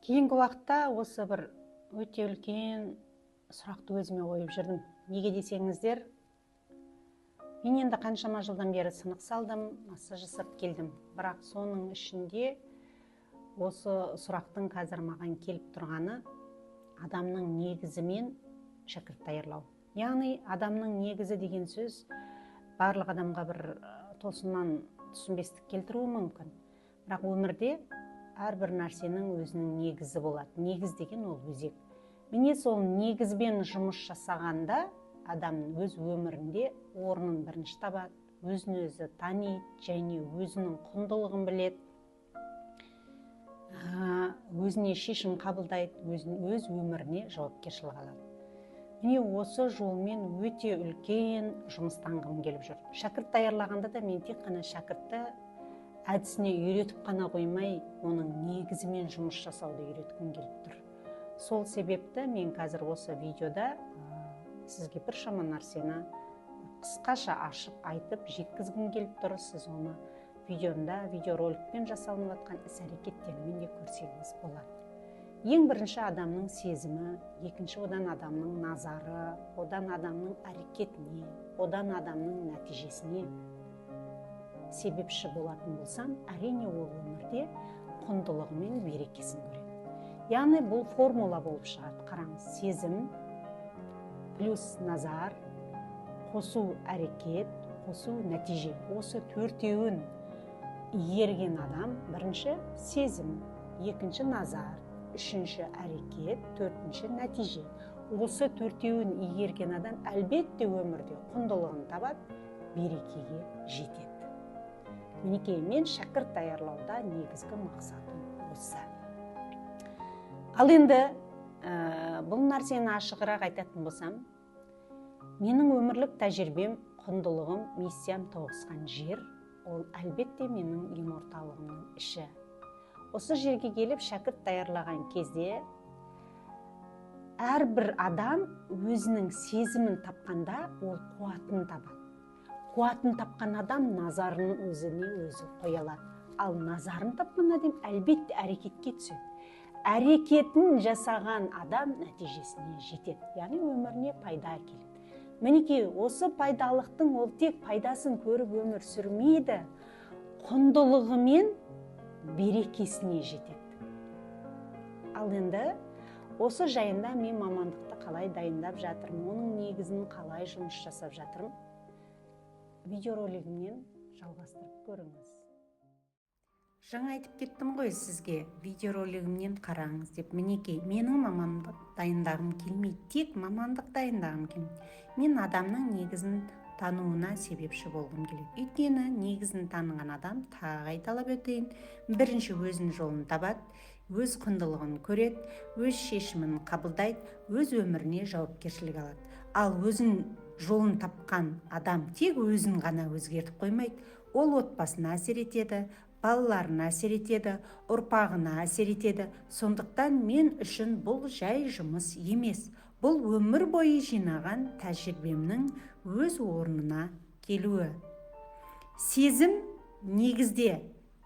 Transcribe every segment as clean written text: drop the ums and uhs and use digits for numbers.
Кейінгі уақытта осы бір өте үлкен сұрақты өзіме қойып жүрдім. Неге десеңіздер, мен енді қаншама жылдан бері сынық салдым, массаж жасап келдім. Бірақ соның ішінде осы сұрақтың қазір маған келіп тұрғаны адамның негізі мен шәкірт даярлау. Яғни адамның негізі деген сөз барлық адамға бір тосыннан түсінбестік келтіруі мүмкін. Бірақ өмірде әрбір нәрсенің өзінің негізі болады. Негіз деген ол өзек. Міне сол негізбен жұмыс жасағанда адам өз өмірінде орнын бірінші табады, өзін өзі таниды және өзінің құндылығын біледі, өзіне шешім қабылдайды, өз өміріне жауапкершілік алады. Міне осы жолмен өте үлкен жұмыстанғым келіп жүр. Шәкірт даярлағанда да мен тек қана шәкіртті әдісіне үйретіп қана қоймай, оның негізімен жұмыс жасауды үйреткім келіп тұр. Сол себепті мен қазір осы видеода сізге біршама нәрсені қысқаша ашып айтып жеткізгім келіп тұр. Сіз оны видеороликпен жасалынып жатқан іс-әрекеттермен де көрсеңіз болады. Ең бірінші адамның сезімі, екінші одан адамның назары, одан адамның әрекетіне, одан адамның нәтижесіне себепші болатын болсам, әрине ол өмірде құндылығы мен берекесін көреді. Яғни бұл формула болып шығады. Қараңыз, сезім плюс назар, қосу әрекет, қосу нәтиже. Осы төртеуін игерген адам бірінші сезім, екінші назар, үшінші әрекет, төртінші нәтиже. Осы төртеуін игерген адам әлбетте өмірде құндылығын табады, берекеге жетеді. Мінекей, мен шәкірт даярлауда негізгі мақсатым осы. Ал енді бұл нәрсені ашығырақ айтатын болсам, менің өмірлік тәжірибем, құндылығым, миссиям тоғысқан жер, ол әлбетте менің ем орталығымның іші. Осы жерге келіп шәкірт даярлаған кезде әрбір адам өзінің сезімін тапқанда ол қуатын табады. Қуатын тапқан адам назарын өзіне өзі қоя алады. Ал назарын тапқан адам әлбетте әрекетке түседі. Әрекетін жасаған адам нәтижесіне жетеді. Яғни өміріне пайда әкеледі. Мінекей, осы пайдалықтың ол тек пайдасын көріп өмір сүрмейді, құндылығы мен берекесіне жетеді. Ал енді осы жайында мен мамандықты қалай дайындап жатырмын, оның негізін қалай жұмыс жасап жатырмын, видеоролигімнен жалғастырып көріңіз. Жаңа айтып кеттім ғой сізге, видеоролигімнен қараңыз деп. Мінекей, менің мамандық дайындағым келмейді, тек мамандық дайындағым келмейді. Мен адамның негізін тануына себепші болғым келеді. Өйткені негізін таныған адам, тағы қайталап өтейін, бірінші өзінің жолын табады, өз құндылығын көреді, өз шешімін қабылдайды, өз өміріне жауапкершілік алады. Ал өзін жолын тапқан адам тек өзін ғана өзгертіп қоймайды. Ол отбасына әсер етеді, балаларына әсер етеді, ұрпағына әсер етеді. Сондықтан мен үшін бұл жай жұмыс емес. Бұл өмір бойы жинаған тәжірибемнің өз орнына келуі. Сезім негізде,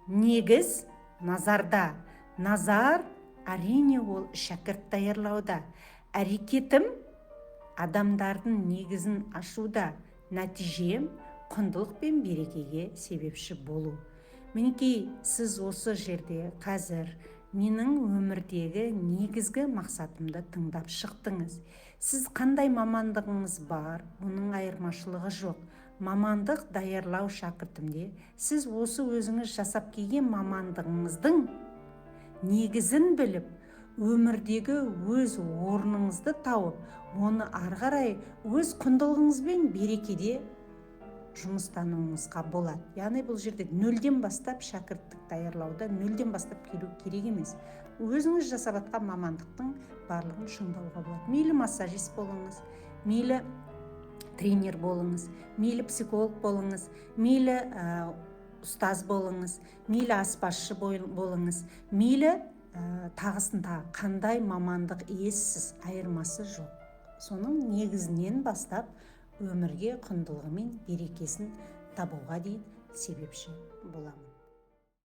негіз назарда. Назар әрине ол шәкірт даярлауда. Әрекетім адамдардың негізін ашуда, нәтижем құндылық пен берекеге себепші болу. Мінекей, сіз осы жерде қазір менің өмірдегі негізгі мақсатымды тыңдап шықтыңыз. Сіз қандай мамандығыңыз бар, оның айырмашылығы жоқ. Мамандық даярлау шәкіртімде сіз осы өзіңіз жасап келген мамандығыңыздың негізін біліп, өмірдегі өз орныңызды тауып, оны ары қарай өз құндылығыңызбен берекеде жұмыстануыңызға болады. Яғни бұл жерде нөлден бастап шәкірттік даярлауда нөлден бастап келу керек емес. Өзіңіз жасап жатқан мамандықтың барлығын шыңдауға болады. Мейлі массажист болыңыз, мейлі тренер болыңыз, мейлі психолог болыңыз, мейлі ұстаз болыңыз, мейлі аспазшы болыңыз, мейлі тағысында қандай мамандық иесісіз, айырмасы жоқ. Соның негізінен бастап өмірге құндылығы мен берекесін табуға дейін себепші боламын.